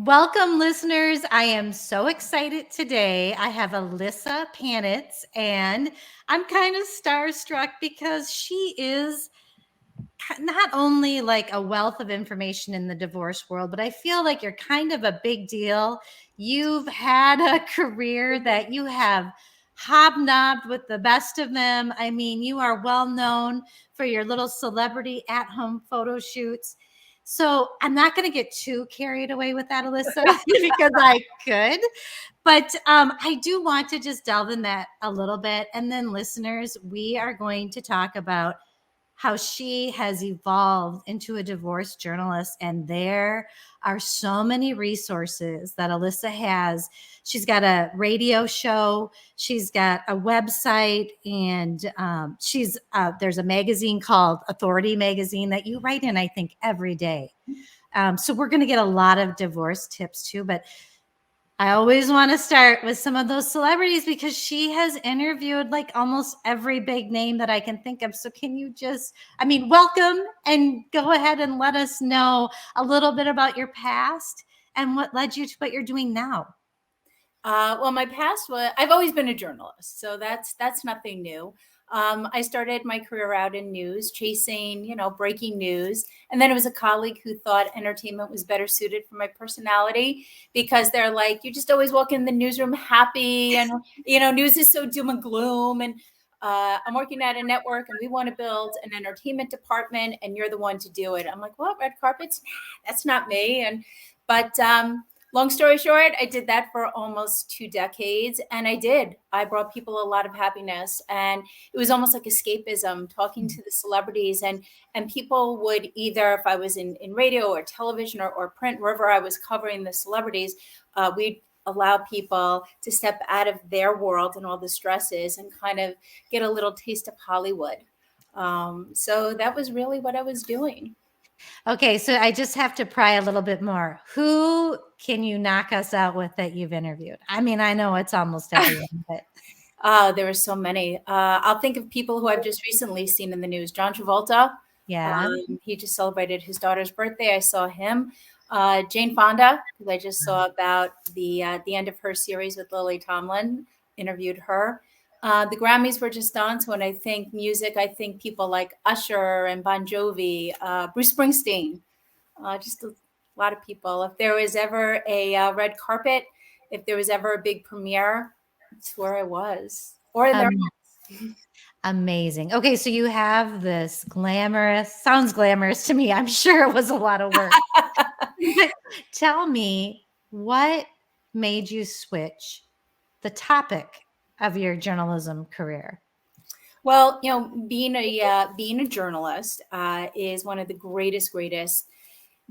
Welcome, listeners. I am so excited today. I have Ilyssa Panitz, and I'm kind of starstruck because she is not only like a wealth of information in the divorce world, but I feel like you're kind of a big deal. You've had a career that you have hobnobbed with the best of them. I mean, you are well known for your little celebrity at home photo shoots. So I'm not going to get too carried away with that, Ilyssa, because I could. But I do want to just delve in that a little bit. And then, listeners, we are going to talk about how she has evolved into a divorce journalist. And there are so many resources that Ilyssa has. She's got a radio show, she's got a website, and there's a magazine called Authority Magazine that you write in, I think, every day. So we're going to get a lot of divorce tips too, but I always want to start with some of those celebrities because she has interviewed like almost every big name that I can think of. So can you welcome, and go ahead and let us know a little bit about your past and what led you to what you're doing now. Well, my past I've always been a journalist, so that's nothing new. I started my career out in news, chasing, breaking news. And then it was a colleague who thought entertainment was better suited for my personality because they're like, you just always walk in the newsroom happy and, news is so doom and gloom. And I'm working at a network and we want to build an entertainment department and you're the one to do it. I'm like, what, red carpets? That's not me. But long story short, I did that for almost 2 decades. And I brought people a lot of happiness. And it was almost like escapism, talking to the celebrities. And people would either, if I was in radio or television or print, wherever I was covering the celebrities, we'd allow people to step out of their world and all the stresses and kind of get a little taste of Hollywood. So that was really what I was doing. Okay, so I just have to pry a little bit more. Who can you knock us out with that you've interviewed? I mean, I know it's almost everyone, but there were so many. I'll think of people who I've just recently seen in the news. John Travolta. yeah. He just celebrated his daughter's birthday. I saw him. Jane Fonda, because I just saw about the end of her series with Lily Tomlin. Interviewed her. The Grammys were just done. So when I think music, I think people like Usher and Bon Jovi, Bruce Springsteen, just a lot of people. If there was ever a red carpet, if there was ever a big premiere, it's where I was. Or in their Amazing. Okay, so you have this sounds glamorous to me. I'm sure it was a lot of work. Tell me, what made you switch the topic of your journalism career? Well, being a journalist is one of the greatest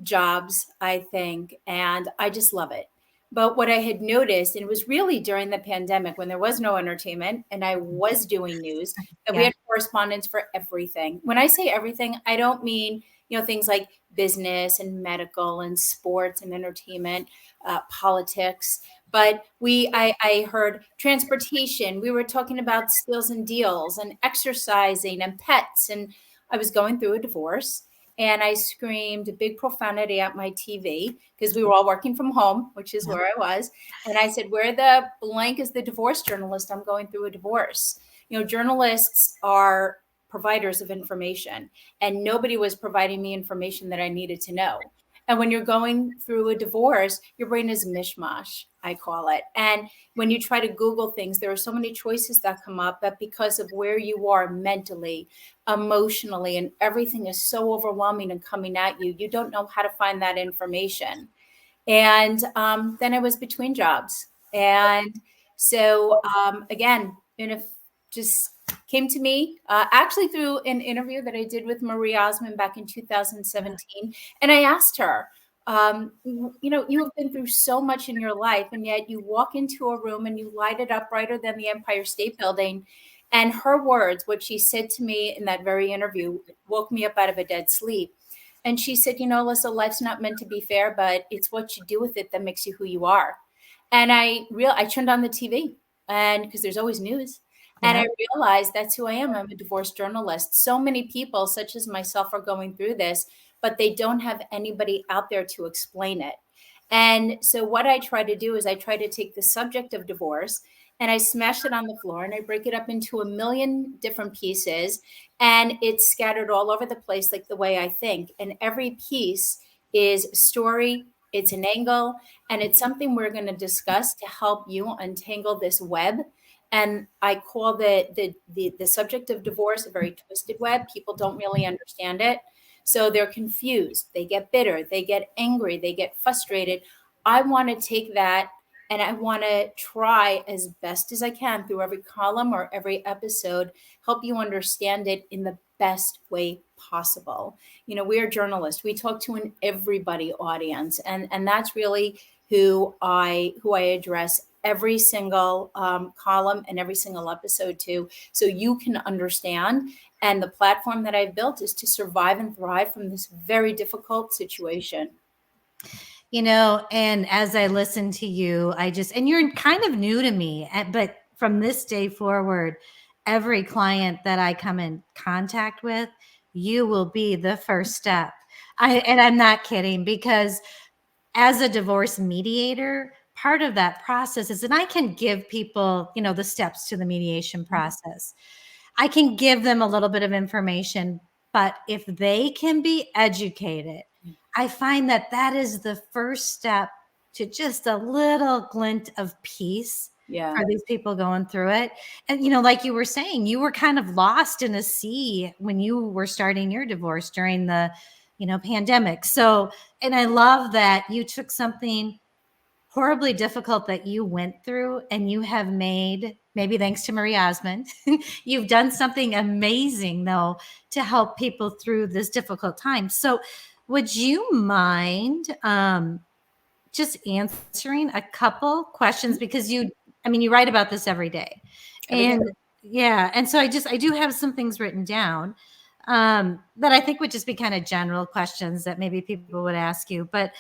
jobs, I think, and I just love it. But what I had noticed, and it was really during the pandemic when there was no entertainment and I was doing news, that we had correspondents for everything. When I say everything, I don't mean, things like business and medical and sports and entertainment, politics. But I heard transportation. We were talking about skills and deals and exercising and pets. And I was going through a divorce. And I screamed a big profanity at my TV because we were all working from home, which is where I was. And I said, where the blank is the divorce journalist? I'm going through a divorce. Journalists are providers of information, and nobody was providing me information that I needed to know. And when you're going through a divorce, your brain is mishmash, I call it. And when you try to Google things, there are so many choices that come up that because of where you are mentally, emotionally, and everything is so overwhelming and coming at you, you don't know how to find that information. And then I was between jobs. And so, again, just came to me actually through an interview that I did with Marie Osmond back in 2017. And I asked her, you have been through so much in your life, and yet you walk into a room and you light it up brighter than the Empire State Building. And her words, what she said to me in that very interview, woke me up out of a dead sleep. And she said, Ilyssa, life's not meant to be fair, but it's what you do with it that makes you who you are. And I turned on the TV, and because there's always news. And I realized that's who I am. I'm a divorce journalist. So many people, such as myself, are going through this, but they don't have anybody out there to explain it. And so what I try to do is I try to take the subject of divorce and I smash it on the floor and I break it up into a million different pieces, and it's scattered all over the place like the way I think. And every piece is a story, it's an angle, and it's something we're going to discuss to help you untangle this web. And I call the subject of divorce a very twisted web. People don't really understand it. So they're confused, they get bitter, they get angry, they get frustrated. I want to take that and I want to try as best as I can through every column or every episode, help you understand it in the best way possible. You know, we're journalists. We talk to an everybody audience, and that's really who I address every single column and every single episode to, so you can understand. And the platform that I've built is to survive and thrive from this very difficult situation. You know, and as I listen to you, and you're kind of new to me, but from this day forward, every client that I come in contact with, you will be the first step. And I'm not kidding, because as a divorce mediator, part of that process is, and I can give people, the steps to the mediation process. I can give them a little bit of information, but if they can be educated, I find that that is the first step to just a little glint of peace for these people going through it. And, like you were saying, you were kind of lost in a sea when you were starting your divorce during the, pandemic. So, and I love that you took something horribly difficult that you went through and you have made, maybe thanks to Marie Osmond, you've done something amazing though to help people through this difficult time. So would you mind just answering a couple questions, because you write about this every day. And yeah, and so I do have some things written down that I think would just be kind of general questions that maybe people would ask you. But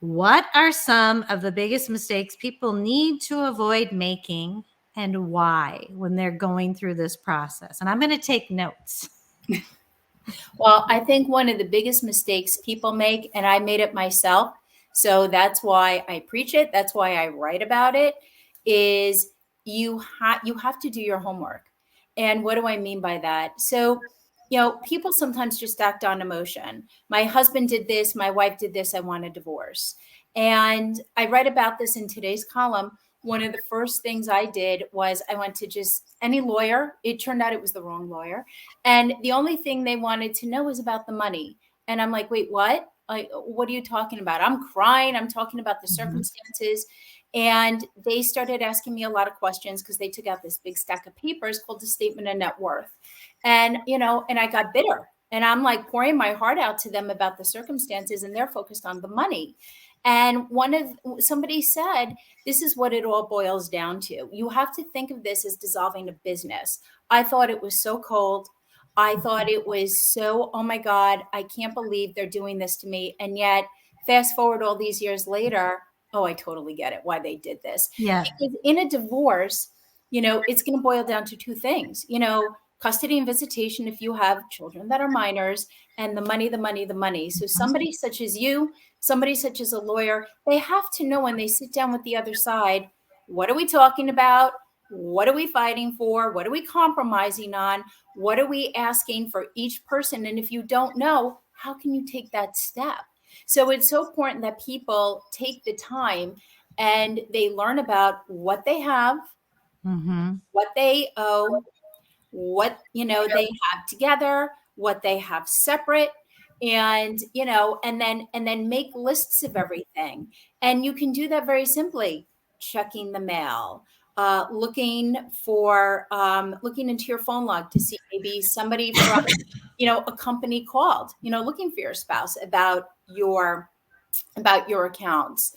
what are some of the biggest mistakes people need to avoid making, and why, when they're going through this process? And I'm going to take notes. Well, I think one of the biggest mistakes people make, and I made it myself, so that's why I preach it, that's why I write about it, is you have to do your homework. And what do I mean by that? So, people sometimes just act on emotion. My husband did this, my wife did this, I want a divorce. And I write about this in today's column. One of the first things I did was I went to just any lawyer. It turned out it was the wrong lawyer. And the only thing they wanted to know was about the money. And I'm like, wait, what? Like, what are you talking about? I'm crying. I'm talking about the circumstances. And they started asking me a lot of questions because they took out this big stack of papers called the statement of net worth. And, and I got bitter, and I'm like pouring my heart out to them about the circumstances, and they're focused on the money. And somebody said, this is what it all boils down to. You have to think of this as dissolving a business. I thought it was so cold. I thought it was so, oh my God, I can't believe they're doing this to me. And yet, fast forward all these years later, oh, I totally get it, why they did this. Yeah. Because in a divorce, it's going to boil down to two things, custody and visitation if you have children that are minors, and the money, the money, the money. So somebody such as you, somebody such as a lawyer, they have to know when they sit down with the other side, what are we talking about? What are we fighting for? What are we compromising on? What are we asking for each person? And if you don't know, how can you take that step? So it's so important that people take the time and they learn about what they have, what they owe, what they have together, what they have separate, and and then make lists of everything. And you can do that very simply: checking the mail, looking into your phone log to see maybe somebody from a company called, looking for your spouse about your accounts,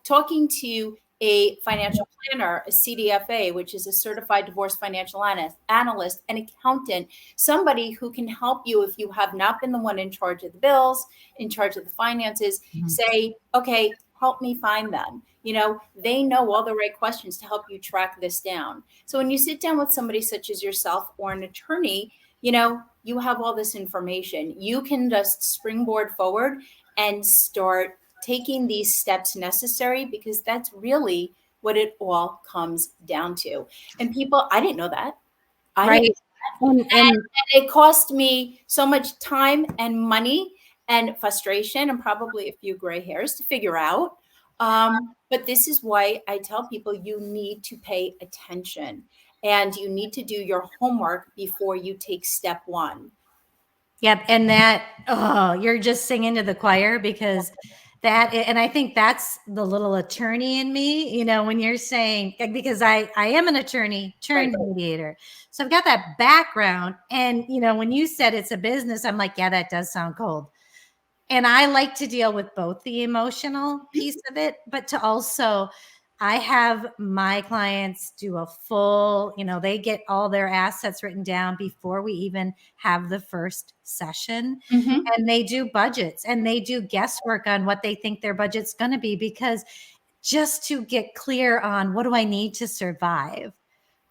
talking to a financial planner, a CDFA, which is a certified divorce financial analyst, an accountant, somebody who can help you if you have not been the one in charge of the bills, in charge of the finances. Say, okay, help me find them. They know all the right questions to help you track this down. So when you sit down with somebody such as yourself or an attorney, you have all this information. You can just springboard forward and start taking these steps necessary, because that's really what it all comes down to. And people, I didn't know that. I didn't. Right. And And it cost me so much time and money and frustration and probably a few gray hairs to figure out. But this is why I tell people you need to pay attention and you need to do your homework before you take step one. yep. And that, oh, you're just singing to the choir, because that, and I think that's the little attorney in me, you know, when you're saying, because I am an attorney turned Right. mediator. So I've got that background. And, you know, when you said it's a business, I'm like, yeah, that does sound cold. And I like to deal with both the emotional piece of it, but to also, I have my clients do a full, you know, they get all their assets written down before we even have the first session. Mm-hmm. And they do budgets and they do guesswork on what they think their budget's going to be, because just to get clear on, what do I need to survive?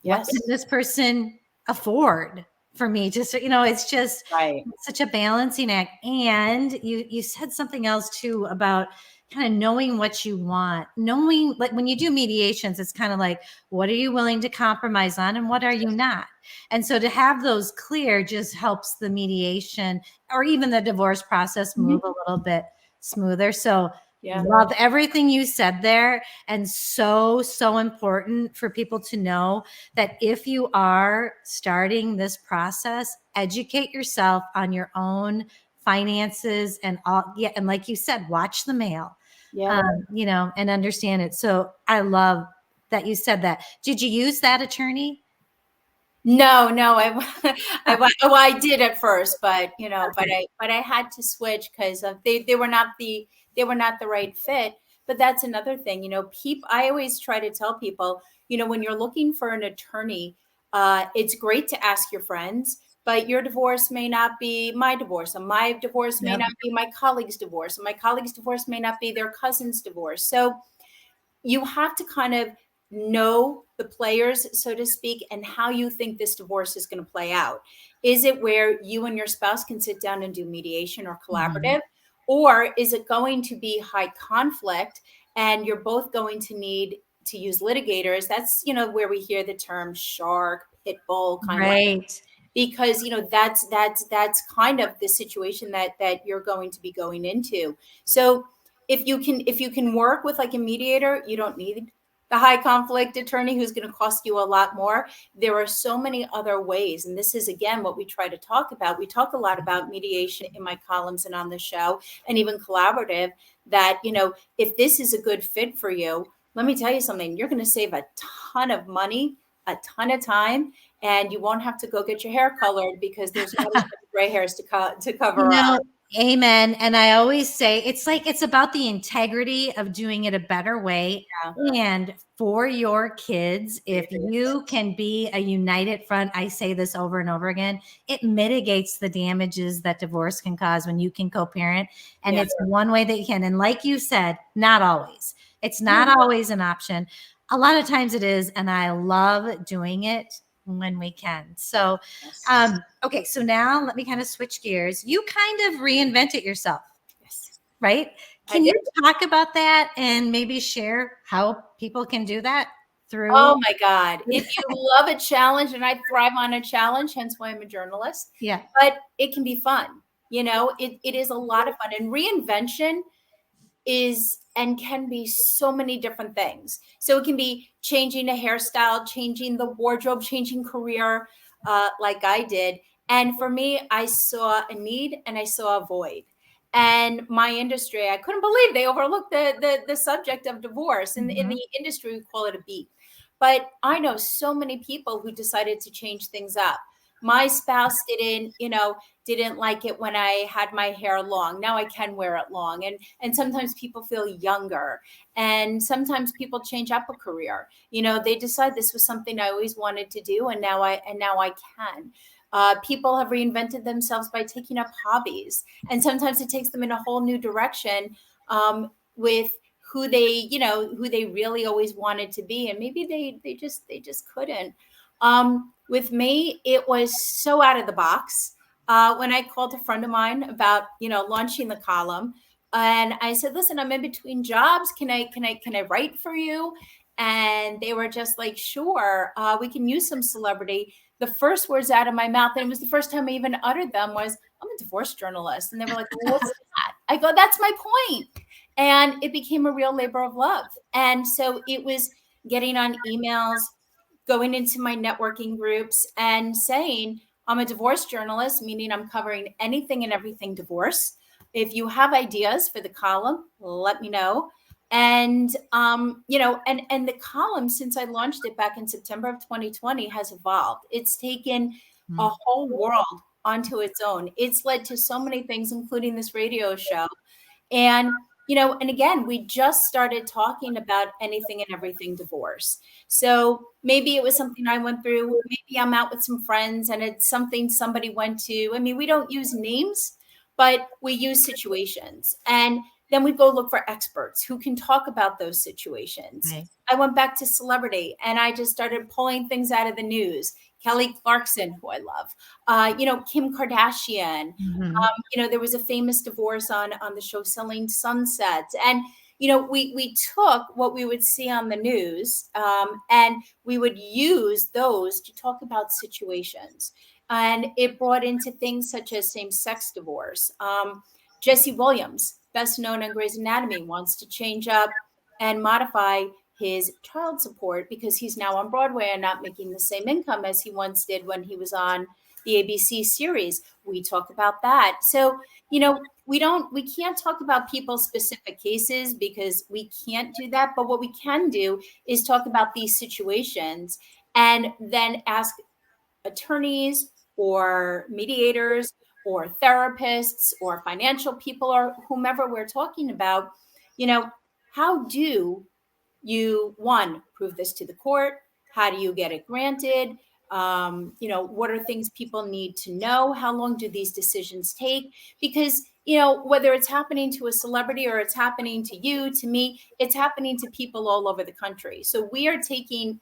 What Yes. can this person afford for me to, you know, it's just Right. such a balancing act. And you said something else too about kind of knowing what you want, knowing, like when you do mediations, it's kind of like, what are you willing to compromise on and what are you not? And so to have those clear just helps the mediation or even the divorce process move a little bit smoother. So Yeah. love everything you said there. And so important for people to know that if you are starting this process, educate yourself on your own finances and all. Yeah. And like you said, watch the mail, Yeah. you know, and understand it. So I love that you said that. Did you use that attorney? No, well, I did at first, but you know, but I had to switch because they were not the right fit. But that's another thing, you know. I always try to tell people, you know, when you're looking for an attorney, it's great to ask your friends, but your divorce may not be my divorce, and my divorce may Yep. not be my colleague's divorce, and my colleague's divorce may not be their cousin's divorce. So you have to kind of know the players, so to speak, and how you think this divorce is going to play out. Is it where you and your spouse can sit down and do mediation or collaborative? Or is it going to be high conflict and you're both going to need to use litigators? That's, you know, where we hear the term shark, pit bull kind of, Right. because, you know, that's kind of the situation that you're going to be going into. So if you can work with like a mediator, you don't need the high conflict attorney who's going to cost you a lot more. There are so many other ways, and this is again what we try to talk about. We talk a lot about mediation in my columns and on the show, and even collaborative, that, you know, if this is a good fit for you, let me tell you something, you're going to save a ton of money, a ton of time, and you won't have to go get your hair colored because there's no gray hairs to cover You up. know, amen. And I always say it's like it's about the integrity of doing it a better way. Yeah. And for your kids, if you can be a united front, I say this over and over again, it mitigates the damages that divorce can cause when you can co-parent. And Yeah. it's one way that you can. And like you said, not always. It's not always an option. A lot of times it is. And I love doing it when we can. So okay, so now let me kind of switch gears. You kind of reinvented yourself, Yes. right? I Can you did. talk about that and maybe share how people can do that Oh through? my God. If you love a challenge, and I thrive on a challenge, hence why I'm a journalist, Yeah. but it can be fun. You know, it is a lot of fun. And reinvention is and can be so many different things. So it can be changing a hairstyle, changing the wardrobe, changing career, like I did. And for me, I saw a need and I saw a void. And my industry, I couldn't believe they overlooked the subject of divorce. In the industry, we call it a beat. But I know so many people who decided to change things up. My spouse didn't like it when I had my hair long. Now I can wear it long. And sometimes people feel younger. And sometimes people change up a career. You know, they decide this was something I always wanted to do, and now I can. People have reinvented themselves by taking up hobbies, and sometimes it takes them in a whole new direction, with who they really always wanted to be, and maybe they just couldn't. With me, it was so out of the box. When I called a friend of mine about launching the column, And I said, listen, I'm in between jobs. Can I write for you? And they were just like, sure, we can use some celebrity. The first words out of my mouth, and it was the first time I even uttered them, was, I'm a divorce journalist. And they were like, well, what's that? I go, that's my point. And it became a real labor of love. And so it was getting on emails, going into my networking groups and saying, I'm a divorce journalist, meaning I'm covering anything and everything divorce. If you have ideas for the column, let me know. And and the column, since I launched it back in September of 2020, has evolved. It's taken a whole world onto its own. It's led to so many things, including this radio show. And and again, we just started talking about anything and everything divorce. So maybe it was something I went through. Maybe I'm out with some friends and it's something somebody went to. I mean, we don't use names, but we use situations. And then we go look for experts who can talk about those situations. Right. I went back to celebrity and I just started pulling things out of the news. Kelly Clarkson, who I love, Kim Kardashian. There was a famous divorce on the show Selling Sunset. And, we took what we would see on the news and we would use those to talk about situations. And it brought into things such as same-sex divorce. Jesse Williams, best known on Grey's Anatomy, wants to change up and modify his child support because he's now on Broadway and not making the same income as he once did when he was on the ABC series. We talk about that. So, we can't talk about people's specific cases because we can't do that. But what we can do is talk about these situations and then ask attorneys or mediators or therapists or financial people or whomever we're talking about, how do you, one, prove this to the court? How do you get it granted? What are things people need to know? How long do these decisions take? Because, whether it's happening to a celebrity or it's happening to you, to me, it's happening to people all over the country. So we are taking,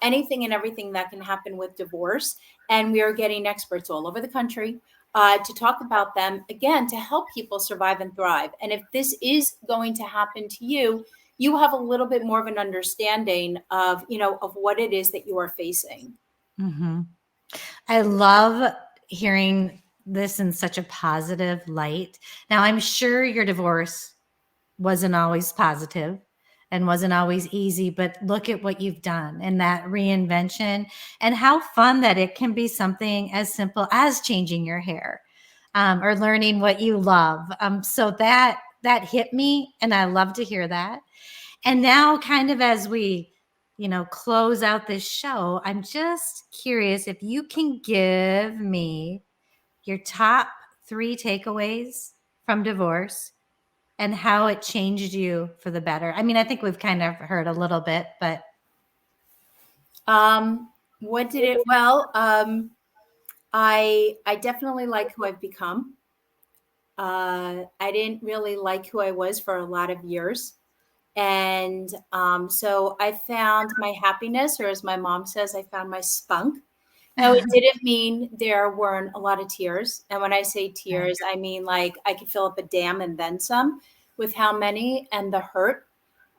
anything and everything that can happen with divorce, and we are getting experts all over the country to talk about them, again, to help people survive and thrive. And if this is going to happen to you, you have a little bit more of an understanding of, of what it is that you are facing. Mm-hmm. I love hearing this in such a positive light. Now, I'm sure your divorce wasn't always positive and wasn't always easy, but look at what you've done and that reinvention and how fun that it can be something as simple as changing your hair or learning what you love. So that hit me, and I love to hear that. And now, kind of as we, close out this show, I'm just curious if you can give me your top 3 takeaways from divorce and how it changed you for the better. I mean, I think we've kind of heard a little bit, but what did it? Well, I definitely like who I've become. I didn't really like who I was for a lot of years. And so I found my happiness, or as my mom says, I found my spunk. Now, it didn't mean there weren't a lot of tears. And when I say tears, I mean like I could fill up a dam and then some with how many and the hurt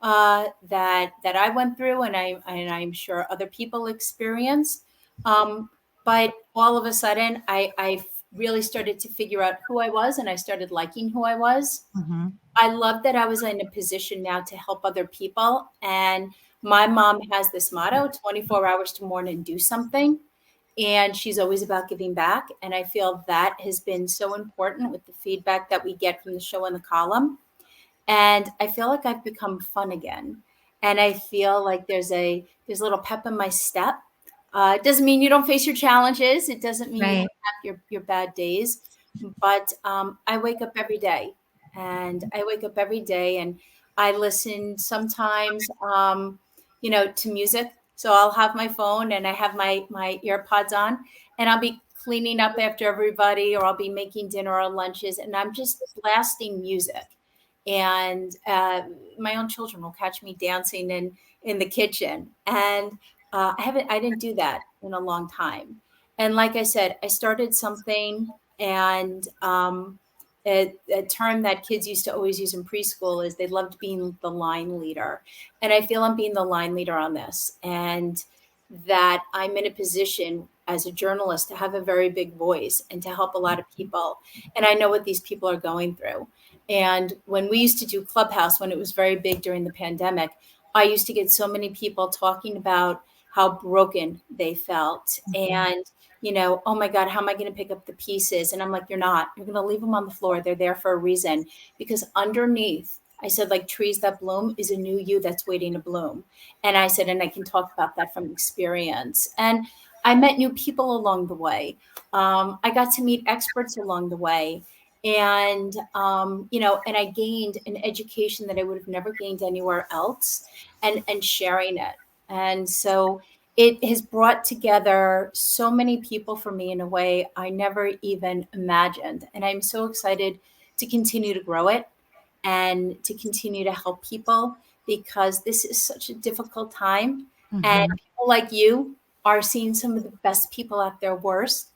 that I went through, and I'm sure other people experienced. But all of a sudden, I really started to figure out who I was, and I started liking who I was. mm-hmm. I love that I was in a position now to help other people. And my mom has this motto, 24 hours to mourn and do something. And she's always about giving back. And I feel that has been so important with the feedback that we get from the show and the column. And I feel like I've become fun again. And I feel like there's a little pep in my step. It doesn't mean you don't face your challenges. It doesn't mean you don't have your bad days. But I wake up every day. And I wake up every day and I listen sometimes, to music. So I'll have my phone and I have my earpods on, and I'll be cleaning up after everybody, or I'll be making dinner or lunches, and I'm just blasting music. And my own children will catch me dancing in the kitchen. And I didn't do that in a long time. And like I said, I started something, and a term that kids used to always use in preschool is they loved being the line leader. And I feel I'm being the line leader on this, and that I'm in a position as a journalist to have a very big voice and to help a lot of people. And I know what these people are going through. And when we used to do Clubhouse, when it was very big during the pandemic, I used to get so many people talking about how broken they felt. And, oh my God, how am I going to pick up the pieces? And I'm like, you're not. You're going to leave them on the floor. They're there for a reason. Because underneath, I said, like trees that bloom is a new you that's waiting to bloom. And I said, and I can talk about that from experience. And I met new people along the way. I got to meet experts along the way. And, and I gained an education that I would have never gained anywhere else, and sharing it. And so it has brought together so many people for me in a way I never even imagined. And I'm so excited to continue to grow it and to continue to help people, because this is such a difficult time. And people like you are seeing some of the best people at their worst.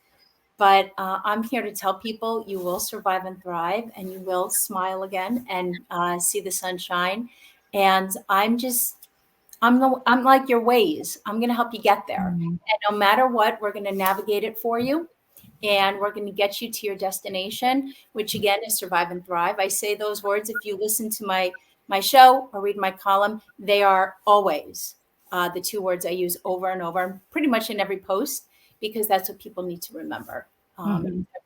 But I'm here to tell people you will survive and thrive, and you will smile again and see the sunshine. And I'm like your ways. I'm going to help you get there. And no matter what, we're going to navigate it for you. And we're going to get you to your destination, which again is survive and thrive. I say those words. If you listen to my show or read my column, they are always the two words I use over and over, pretty much in every post, because that's what people need to remember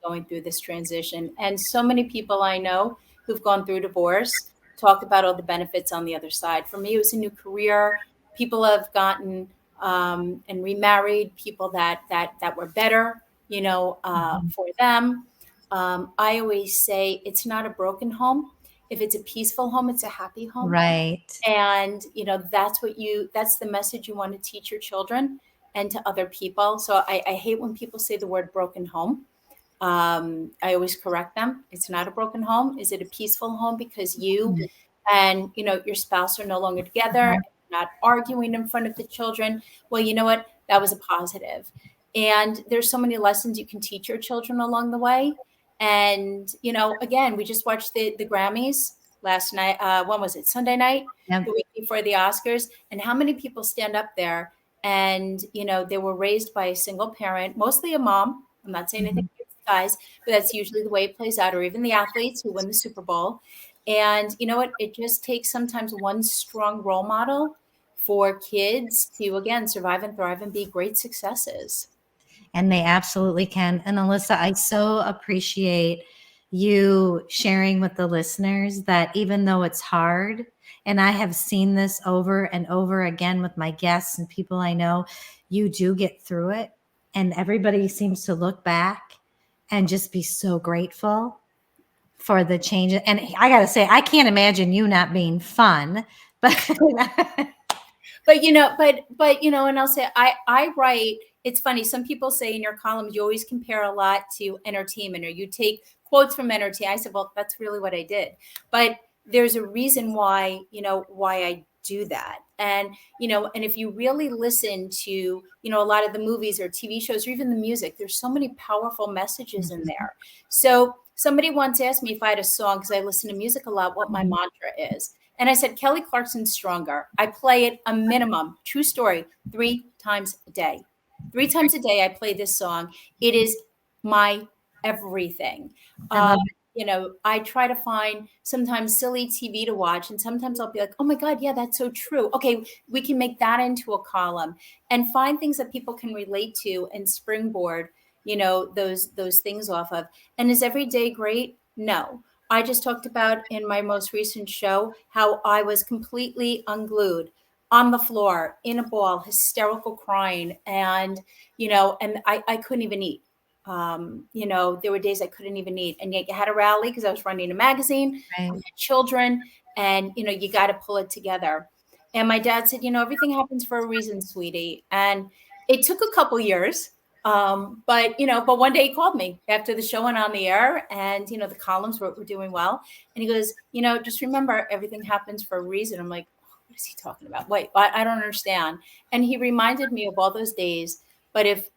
going through this transition. And so many people I know who've gone through divorce talk about all the benefits on the other side. For me, it was a new career. People have gotten and remarried, people that were better, for them. I always say it's not a broken home. If it's a peaceful home, it's a happy home. Right. And, that's the message you want to teach your children and to other people. So I hate when people say the word broken home. I always correct them. It's not a broken home. Is it a peaceful home because you and, your spouse are no longer together, not arguing in front of the children? Well, you know what? That was a positive. And there's so many lessons you can teach your children along the way. And, again, we just watched the Grammys last night. When was it? Sunday night, the week before the Oscars. And how many people stand up there and, they were raised by a single parent, mostly a mom. I'm not saying anything against the guys, but that's usually the way it plays out, or even the athletes who win the Super Bowl. And you know what? It just takes sometimes one strong role model for kids to, again, survive and thrive and be great successes. And they absolutely can. And Ilyssa, I so appreciate you sharing with the listeners that even though it's hard, and I have seen this over and over again with my guests and people I know, you do get through it. And everybody seems to look back and just be so grateful for the change. And I got to say, I can't imagine you not being fun, but and I'll say, I write, it's funny. Some people say in your columns, you always compare a lot to entertainment, or you take quotes from entertainment. I said, well, that's really what I did. But there's a reason why I do that. And, and if you really listen to, a lot of the movies or TV shows, or even the music, there's so many powerful messages in there. So somebody once asked me if I had a song, because I listen to music a lot, what my mantra is. And I said, Kelly Clarkson's Stronger. I play it a minimum, true story, 3 times a day. 3 times a day, I play this song. It is my everything. I try to find sometimes silly TV to watch, and sometimes I'll be like, oh my God, yeah, that's so true. Okay, we can make that into a column, and find things that people can relate to and springboard, those things off of. And is every day great? No. I just talked about in my most recent show how I was completely unglued on the floor in a ball, hysterical crying. And, and I couldn't even eat. There were days I couldn't even eat. And yet you had to rally because I was running a magazine, I had children, and, you got to pull it together. And my dad said, everything happens for a reason, sweetie. And it took a couple years. But one day he called me after the show went on the air, and, the columns were doing well. And he goes, just remember, everything happens for a reason. I'm like, what is he talking about? Wait, I don't understand. And he reminded me of all those days. But if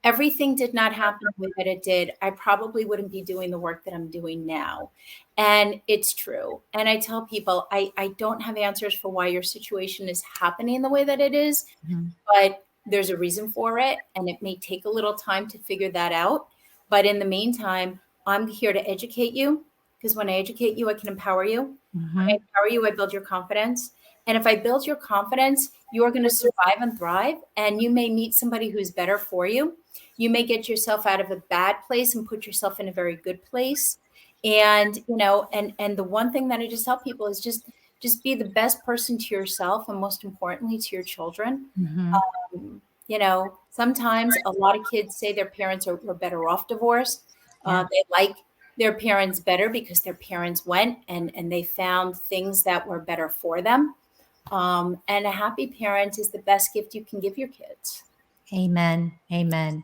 everything did not happen the way that it did, I probably wouldn't be doing the work that I'm doing now. And it's true. And I tell people, I don't have answers for why your situation is happening the way that it is, Mhm. but there's a reason for it. And it may take a little time to figure that out. But in the meantime, I'm here to educate you, because when I educate you, I can empower you. When I Mhm. empower you, I build your confidence. And if I build your confidence, you're going to survive and thrive. And you may meet somebody who's better for you. You may get yourself out of a bad place and put yourself in a very good place. And, and the one thing that I just tell people is just be the best person to yourself, and most importantly to your children. Mhm. Sometimes a lot of kids say their parents were better off divorced. Yeah. They like their parents better because their parents went and they found things that were better for them. And a happy parent is the best gift you can give your kids. Amen. Amen.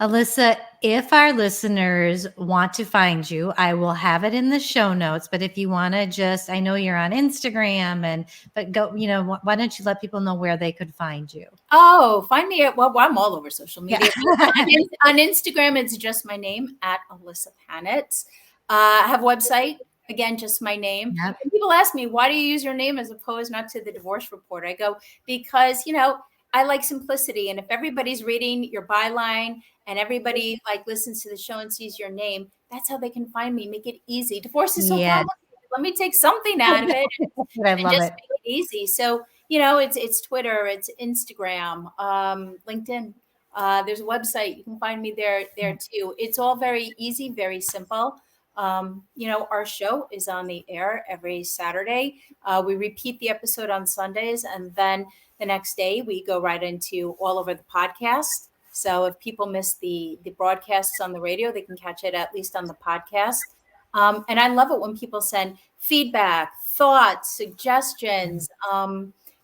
Ilyssa, if our listeners want to find you, I will have it in the show notes. But if you want to just, I know you're on Instagram but go, why don't you let people know where they could find you? Oh, find me well, I'm all over social media. Yeah. On Instagram, it's just my name at Ilyssa Panitz. I have a website, again, just my name. Yep. And people ask me, why do you use your name as opposed not to the divorce report? I go, because, I like simplicity. And if everybody's reading your byline and everybody like listens to the show and sees your name, that's how they can find me. Make it easy. Divorce is so Yeah. complicated. Let me take something out of it I and love just it. make it easy. So, it's Twitter, it's Instagram, LinkedIn. There's a website. You can find me there too. It's all very easy, very simple. Our show is on the air every Saturday. We repeat the episode on Sundays, and then the next day we go right into all over the podcast. So if people miss the broadcasts on the radio, they can catch it at least on the podcast. And I love it when people send feedback, thoughts, suggestions.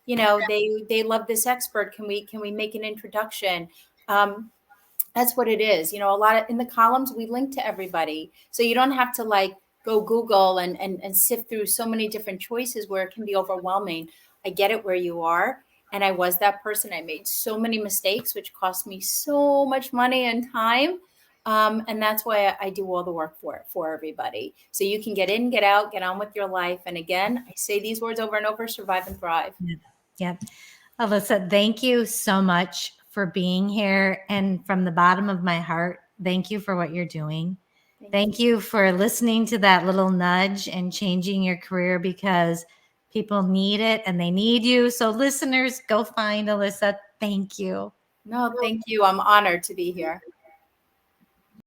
They love this expert. Can we make an introduction? That's what it is. A lot of in the columns we link to everybody, so you don't have to like go Google and sift through so many different choices where it can be overwhelming. I get it where you are. And I was that person. I made so many mistakes, which cost me so much money and time. And that's why I do all the work for everybody. So you can get in, get out, get on with your life. And again, I say these words over and over: survive and thrive. Yep. Ilyssa, thank you so much for being here. And from the bottom of my heart, thank you for what you're doing. Thank you for listening to that little nudge and changing your career, because people need it and they need you. So listeners, go find Ilyssa. Thank you. No, thank you. I'm honored to be here.